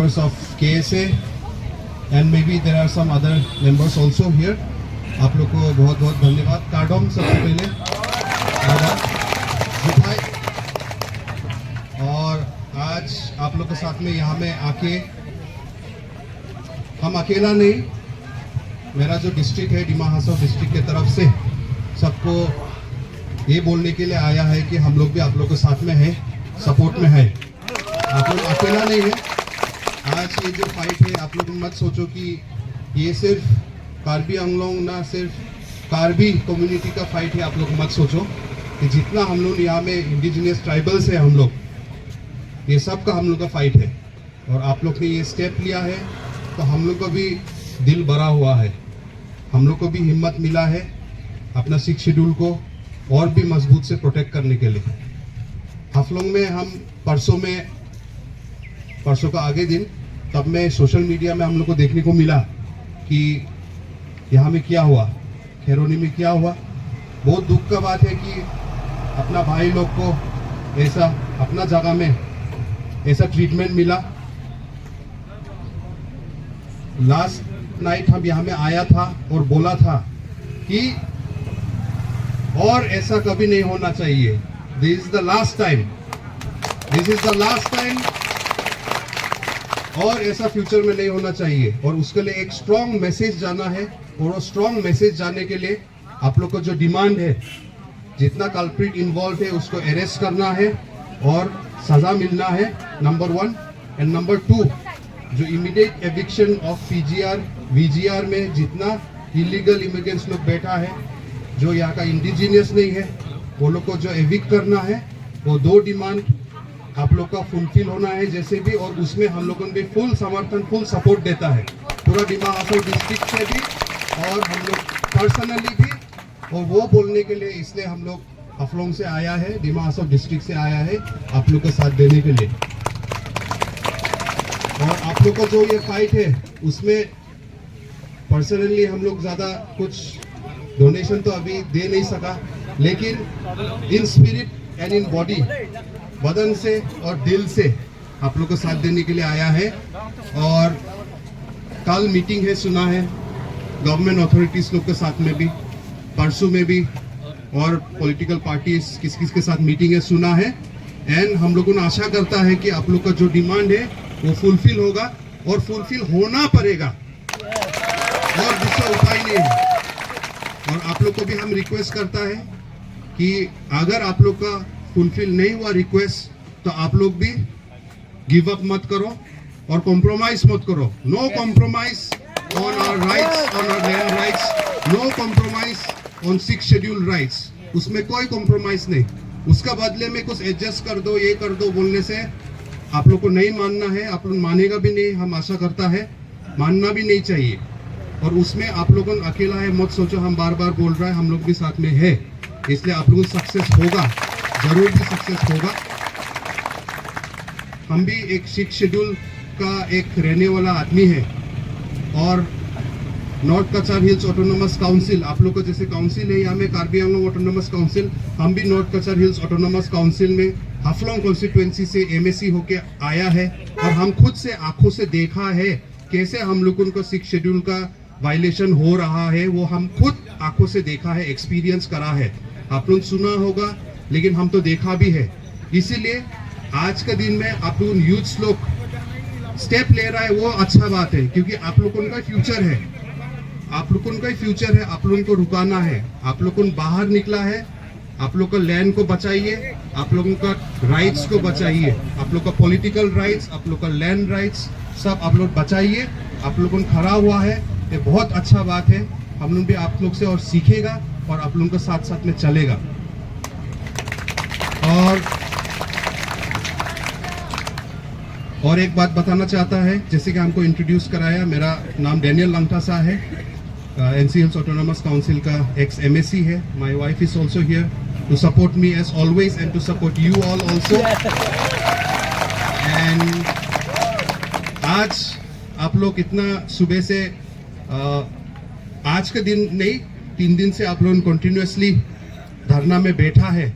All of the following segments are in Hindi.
members of KSA and maybe there are some other members also here. आप लोग को बहुत बहुत धन्यवाद. कार्डोम सबसे पहले भाई, और आज आप लोग के साथ में यहाँ में आके हम अकेला नहीं, मेरा जो डिस्ट्रिक्ट है डिमा हासाओ डिस्ट्रिक्ट के तरफ से सबको ये बोलने के लिए आया है कि हम लोग भी आप लोग के साथ में है, सपोर्ट में है. आप लोग अकेला नहीं है. आज ये जो फाइट है आप लोग मत सोचो कि ये सिर्फ कार्बी आंगलोंग ना सिर्फ कार्बी कम्युनिटी का फाइट है. आप लोग मत सोचो कि जितना हम लोग यहाँ में इंडिजिनियस ट्राइबल्स है हम लोग, ये सब का हम लोग का फाइट है. और आप लोग ने ये स्टेप लिया है तो हम लोग का भी दिल भरा हुआ है, हम लोग को भी हिम्मत मिला है अपना 6 शेड्यूल को और भी मजबूत से प्रोटेक्ट करने के लिए. हाफलोंग में हम परसों का आगे दिन तब में सोशल मीडिया में हम लोग को देखने को मिला कि यहाँ में क्या हुआ, खैरोनी में क्या हुआ. बहुत दुख का बात है कि अपना भाई लोग को ऐसा अपना जगह में ऐसा ट्रीटमेंट मिला. लास्ट नाइट हम यहाँ में आया था और बोला था कि और ऐसा कभी नहीं होना चाहिए. This is the last time, this is the last time, और ऐसा फ्यूचर में नहीं होना चाहिए. और उसके लिए एक स्ट्रॉन्ग मैसेज जाना है, और वो स्ट्रॉन्ग मैसेज जाने के लिए आप लोग को जो डिमांड है, जितना कल्प्रिट इन्वॉल्व है उसको अरेस्ट करना है और सजा मिलना है, नंबर 1. एंड नंबर 2, जो immediate eviction of PGR VGR में जितना इलीगल इमिग्रेंट्स लोग बैठा है, जो यहाँ का इंडिजिनियस नहीं है, वो लोग को जो एविक्ट करना है, वो 2 डिमांड आप लोग का फुलफिल होना है जैसे भी. और उसमें हम लोगों ने फुल समर्थन, फुल सपोर्ट देता है पूरा डिमा हासाओ डिस्ट्रिक्ट से भी और हम लोग पर्सनली भी. और वो बोलने के लिए इसलिए हम लोग हाफलोंग से आया है, डिमा हासाओ डिस्ट्रिक्ट से आया है आप लोग का साथ देने के लिए. और आप लोग का जो ये फाइट है उसमें पर्सनली हम लोग ज़्यादा कुछ डोनेशन तो अभी दे नहीं सका, लेकिन in spirit and in body, बदन से और दिल से आप लोग को साथ देने के लिए आया है. और कल मीटिंग है सुना है गवर्नमेंट अथॉरिटीज लोग के साथ में भी, परसों में भी, और पॉलिटिकल पार्टीज किस किस के साथ मीटिंग है सुना है. एंड हम लोगों ने आशा करता है कि आप लोग का जो डिमांड है वो फुलफिल होगा और फुलफिल होना पड़ेगा, और दूसरा उपाय नहीं है. और आप लोग को भी हम रिक्वेस्ट करता है कि अगर आप लोग का फुलफिल नहीं हुआ रिक्वेस्ट तो आप लोग भी गिव अप मत करो और कॉम्प्रोमाइज मत करो. No compromise on our rights, on our land rights, no compromise on 6 schedule rights. उसमें कोई कॉम्प्रोमाइज नहीं. उसका बदले में कुछ एडजस्ट कर दो, ये कर दो बोलने से आप लोग को नहीं मानना है. आप लोग मानेगा भी नहीं, हम आशा करता है मानना भी नहीं चाहिए. और उसमें आप लोगों अकेला है मत सोचो, हम बार बार बोल रहे हैं हम लोग भी साथ में है, इसलिए आप लोगों सक्सेस होगा, जरूर भी सक्सेस होगा. हम भी एक 6 शेड्यूल का एक रहने वाला आदमी है. और नॉर्थ कचार हिल्स ऑटोनोमस काउंसिल, आप लोग को जैसे काउंसिल है यहाँ में कार्बी आंगलोंग ऑटोनोमस काउंसिल, हम भी नॉर्थ कचार हिल्स ऑटोनोमस काउंसिल में हाफलोंग कॉन्स्टिट्यूएंसी से MSC होके आया है. और हम खुद से आंखों से देखा है कैसे हम लोगों को 6 शेड्यूल का वायलेशन हो रहा है, वो हम खुद आंखों से देखा है, एक्सपीरियंस करा है. आप लोग सुना होगा लेकिन हम तो देखा भी है. इसीलिए आज के दिन में आप लोग यूथ लोग स्टेप ले रहा है, वो अच्छा बात है, क्योंकि आप लोगों का फ्यूचर है, आप लोगों का फ्यूचर है. आप लोगों को रुकाना है, आप लोगों बाहर निकला है, आप लोग का लैंड को बचाइए, आप लोगों का राइट्स को बचाइए, आप लोग का पॉलिटिकल राइट्स, आप लोग का लैंड राइट्स सब आप लोग बचाइए. आप लोगों को खड़ा हुआ है, ये बहुत अच्छा बात है. हम लोग भी आप लोग से और सीखेगा और आप लोगों के साथ साथ में चलेगा. और एक बात बताना चाहता है, जैसे कि हमको इंट्रोड्यूस कराया, मेरा नाम डैनियल लंगटासा है, NC हिल्स ऑटोनोमस काउंसिल का एक्स MSC है. My wife is also here to support me as always and to support you all also. And आज आप लोग इतना सुबह से आज के दिन नहीं 3 दिन से आप लोग कंटिन्यूसली धरना में बैठा है,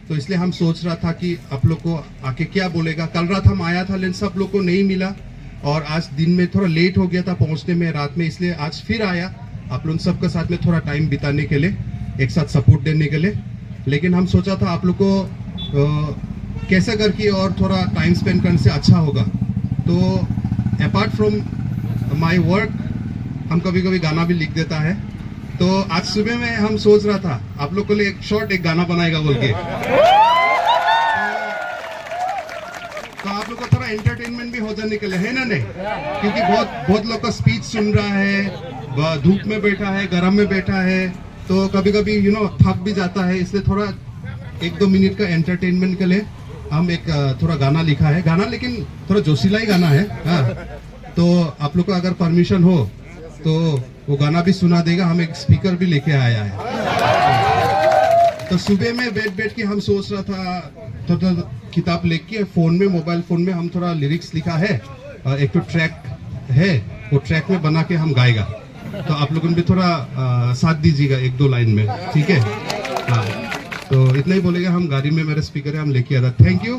तो इसलिए हम सोच रहा था कि आप लोग को आके क्या बोलेगा. कल रात हम आया था लेकिन सब लोग को नहीं मिला, और आज दिन में थोड़ा लेट हो गया था पहुंचने में रात में, इसलिए आज फिर आया आप लोग सबके साथ में थोड़ा टाइम बिताने के लिए, एक साथ सपोर्ट देने के लिए। लेकिन हम सोचा था आप लोग को कैसे करके और थोड़ा टाइम स्पेंड करने से अच्छा होगा। तो अपार्ट फ्रॉम माय वर्क हम कभी कभी गाना भी लिख देता है। तो आज सुबह में हम सोच रहा था आप लोग के लिए एक गाना बनाएगा बोल के, तो आप लोग को थोड़ा एंटरटेनमेंट भी हो जाने के लिए, है ना नहीं? क्योंकि बहुत लोग का स्पीच सुन रहा है, धूप में बैठा है, गर्म में बैठा है, तो कभी कभी थक भी जाता है, इसलिए थोड़ा 1-2 मिनट का एंटरटेनमेंट के लिए हम एक थोड़ा गाना लिखा है। गाना लेकिन थोड़ा जोशीला ही गाना है। हाँ, तो आप लोग को अगर परमिशन हो तो वो गाना भी सुना देगा। हम एक स्पीकर भी लेके आया है। तो सुबह में बैठ के हम सोच रहा था थोड़ा किताब लेके मोबाइल फोन में हम थोड़ा लिरिक्स लिखा है, एक तो ट्रैक है, वो ट्रैक में बना के हम गाएगा। तो आप लोगों ने भी थोड़ा साथ दीजिएगा 1-2 लाइन में, ठीक है? हाँ, तो इतना ही बोलेगा। हम गाड़ी में मेरा स्पीकर है, हम लेके आ रहा। थैंक यू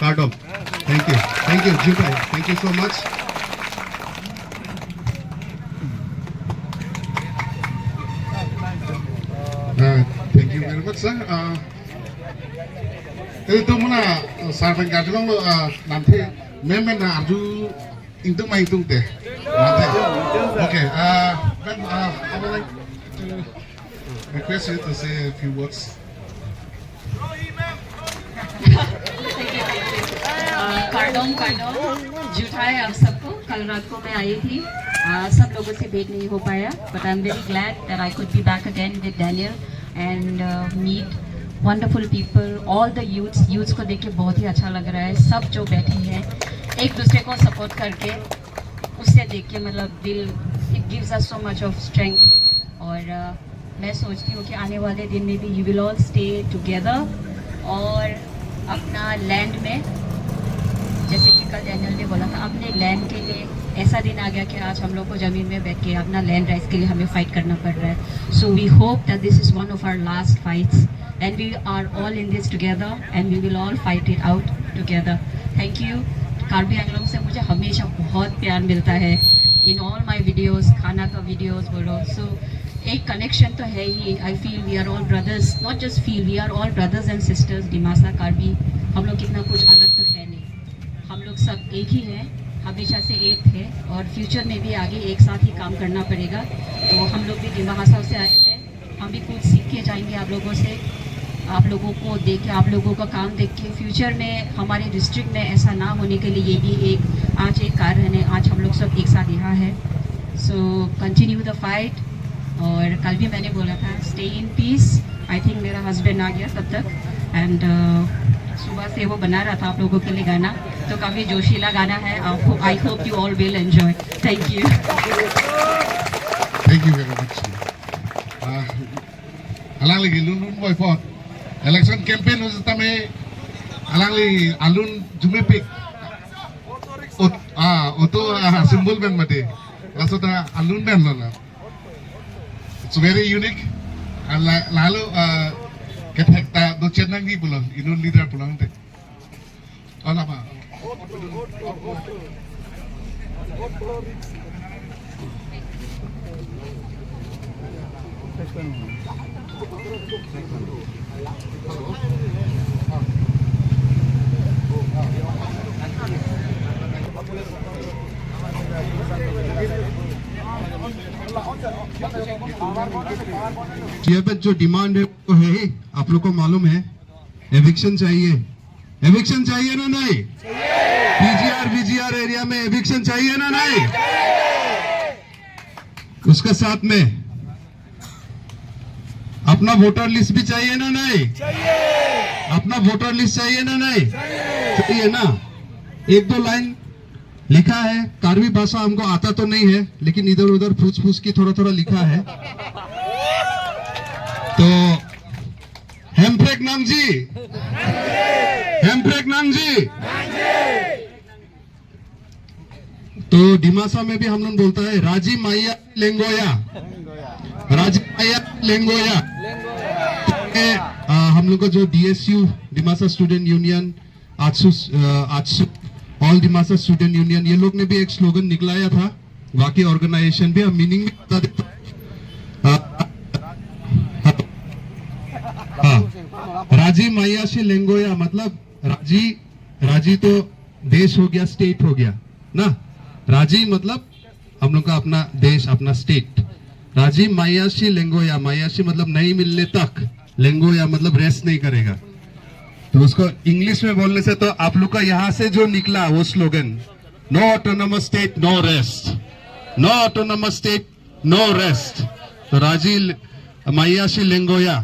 कार्डम, थैंक यू जी भाई, thank you so much. Thank you very much, sir. Itu mana sarang gading lo nanti memang arju itu main itu deh. Nanti. Okay. Then I would like to request you to say a few words. कार्डोम झूठा है आप सबको। कल रात को मैं आई थी, सब लोगों से भेंट नहीं हो पाया, but I am very glad that I could be back again with Daniel and meet wonderful people, all the youths को देख के बहुत ही अच्छा लग रहा है। सब जो बैठे हैं एक दूसरे को सपोर्ट करके, उससे देख के मतलब दिल, it gives us so much of strength. और मैं सोचती हूँ कि आने वाले दिन में भी you will all stay together और अपना लैंड में, जैसे कि कल डैनियल ने बोला था, अपने लैंड के लिए ऐसा दिन आ गया कि आज हम लोग को ज़मीन में बैठ के अपना लैंड राइट्स के लिए हमें फाइट करना पड़ रहा है। So we hope that this is one of our last fights and we are all in this together and we will all fight it out together. Thank you. Karbi Anglong से मुझे हमेशा बहुत प्यार मिलता है इन ऑल माई वीडियोज़, खाना का वीडियोज़ बोलो। सो एक कनेक्शन तो है ही। I feel we are all brothers, not just feel, we are all brothers and sisters. Dimasa, Karbi, हम लोग इतना कुछ अलग तो है नहीं, हम लोग सब एक ही हैं, हमेशा से एक थे और फ्यूचर में भी आगे एक साथ ही काम करना पड़ेगा। तो हम लोग भी डिमासा से आए हैं, हम भी कुछ सीख के जाएंगे आप लोगों से, आप लोगों को देख के, आप लोगों का काम देख के। फ्यूचर में हमारे डिस्ट्रिक्ट में ऐसा ना होने के लिए ये भी आज एक कारण है, आज हम लोग सब एक साथ यहाँ हैं। So continue the fight. और कल भी मैंने बोला था stay in peace. I think मेरा हस्बैंड आ गया तब तक एंड सुबह से वो बना रहा था आप लोगों के लिए गाना, तो काफ़ी जोशीला गाना है। I hope you all will enjoy. Thank you. Thank you very much. Alang lagi lun boy pot. Election campaign us tame alang lagi alun jumepik. Oto symbol ben mate. Maksudnya alun ben lona. It's very unique. Lalu ketek ta do chenang di pulang, inun leader pulang te. Ano pa? यहाँ पे जो डिमांड है वो है ही, आप लोग को मालूम है, एविक्शन चाहिए। एविक्शन चाहिए ना नहीं? पीजीआर एरिया में एविक्शन चाहिए ना नहीं? उसके साथ में अपना वोटर लिस्ट भी चाहिए ना नहीं? अपना वोटर लिस्ट चाहिए ना नहीं? चाहिए ना? 1-2 लाइन लिखा है। कार्बी भाषा हमको आता तो नहीं है, लेकिन इधर उधर फूस की थोड़ा लिखा है। तो हेम्फ्रेक नाम जी, तो डिमासा में भी हम लोग बोलता है राजी माइया लेंगोया। हम लोग का जो DSU Dimasa student union, AJSU all Dimasa student union, ये लोग ने भी एक स्लोगन निकलाया था, बाकी ऑर्गेनाइजेशन भी, हम मीनिंग भी बता देते हाँ, राजी मायाशी लेंगोया, मतलब राजी तो देश हो गया, स्टेट हो गया ना, राजी मतलब हम लोग का अपना देश, अपना स्टेट। राजी मायाशी लेंगोया, मायाशी मतलब नहीं मिलने तक, लेंगोया मतलब रेस्ट नहीं करेगा। तो उसको इंग्लिश में बोलने से तो आप लोग का यहाँ से जो निकला वो slogan, no autonomous state no rest, no autonomous state no rest. तो राजी मायाशी लेंगोया।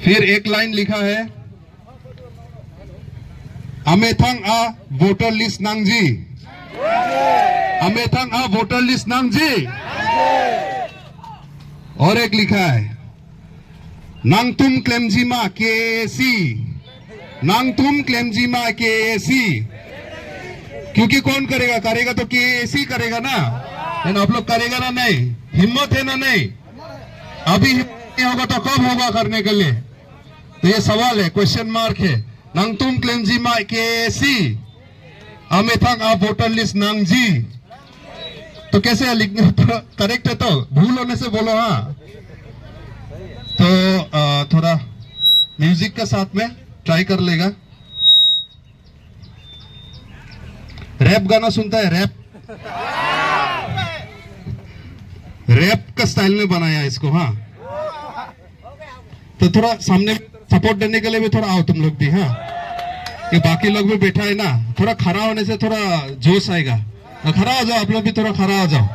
फिर एक लाइन लिखा है, अमेथंग आ वोटर लिस्ट नांगजी, अमेथंग आ वोटर लिस्ट नांगजी। और एक लिखा है, नांगतुम क्लेमजीमा केसी, नांगतुम क्लेमजीमा केसी। क्योंकि कौन करेगा, करेगा तो केसी करेगा ना, लेकिन आप लोग करेगा ना, नहीं हिम्मत है ना, नहीं अभी नहीं होगा तो कब होगा करने के लिए। तो ये सवाल है, क्वेश्चन मार्क है। नांगतुम क्लेमजीमा केसी, अमेथंग आ वोटर लिस्ट नांगजी। तो कैसे है लिखने, तो करेक्ट है, तो भूल होने से बोलो हाँ। तो थोड़ा म्यूजिक के साथ में ट्राई कर लेगा। रैप गाना सुनता है, रैप का स्टाइल में बनाया इसको हाँ। तो थोड़ा सामने सपोर्ट देने के लिए भी थोड़ा आओ तुम लोग भी हाँ। ये बाकी लोग भी बैठा है ना, थोड़ा खड़ा होने से थोड़ा जोश आएगा। खड़ा हो जाओ, आप लोग भी थोड़ा खड़ा हो जाओ।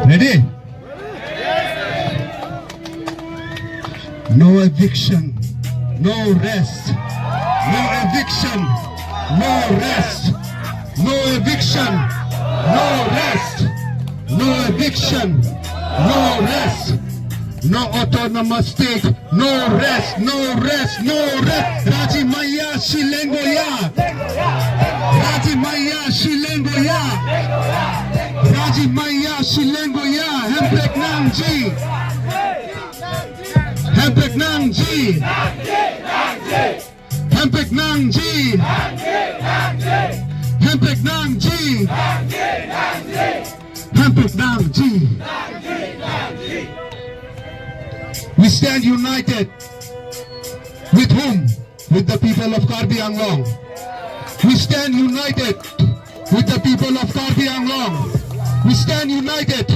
Ready? No eviction, no rest. No eviction, no rest. No eviction, no rest. No eviction, no rest. No autonomous state, no rest, no rest, no rest. Raji Maya Shilengoya. Raji Maya Shilengoya. Raji Maya Shilengoya. Hempek Nangji. Hempek Nangji. Hempek Nangji. Hempek Nangji. Hempek Nangji. We stand united. With whom? With the people of Karbi Anglong. We stand united with the people of Karbi Anglong. We stand united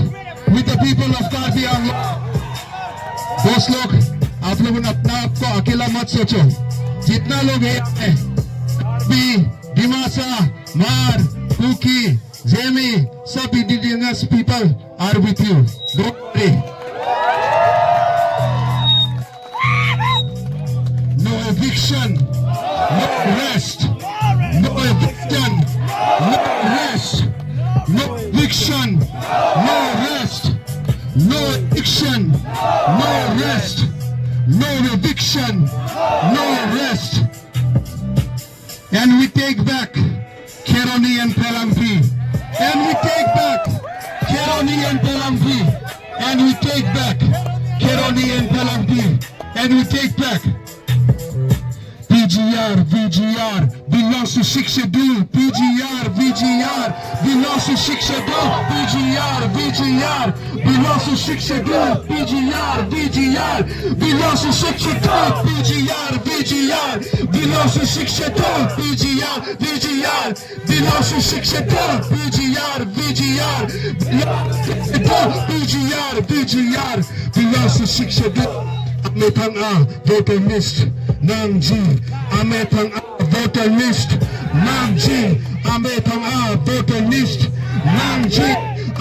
with the people of Karbi Anglong. दोस्त लोग, आप लोगों ने अपना आप को अकेला मत सोचो। जितना लोग हैं, भी डिमासा, मार, कुकी, जेमी, सब indigenous people are with you. Don't worry. No eviction, no rest. No eviction, no rest. No eviction, no rest. No eviction, no rest. No eviction, no rest. And we take back Keroni and Pelampi. And we take back Keroni and Pelampi. And we take back Keroni and Pelampi. And we take back VGR belongs to Shikshadul. VGR belongs to Shikshadul. VGR belongs to Shikshadul. VGR belongs to Shikshadul. VGR belongs to Shikshadul. VGR belongs to Shikshadul. VGR belongs to Shikshadul. Ametang a voter list Nangji. Ametang a voter list Nangji. Ametang a voter list Nangji.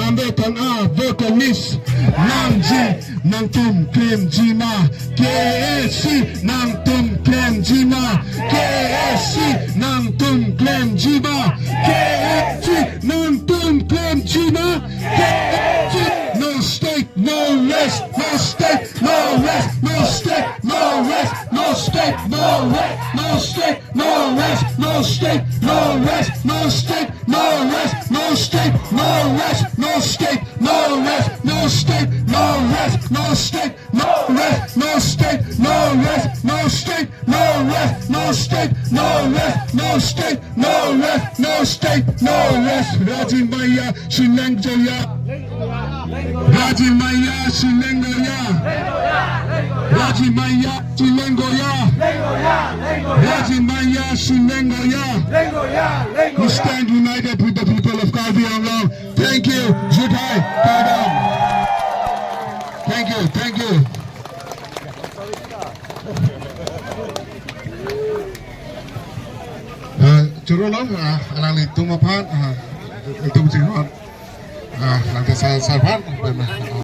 ambil tanah vokalis nang ji nang tum klem jima KSC nang tum klem jima KSC nang tum klem jima KSC nang tum klem jima KSC no state no rest no state no rest no state no rest no state no rest no state no rest no state no rest no state no rest no state no rest no state no rest no state no rest no state no rest no state no rest no state no rest no state no rest no state no rest no state no rest Raji Maya Shileng Jaya Raji Maya Shilengoya Raji Maya Shilengoya Raji Maya Shilengoya We stand united with the people of Karbi Anglong. Thank you, Jutai, Kadam. Thank you, thank you. Churulong, alang itu mapan, itu sih nanti saya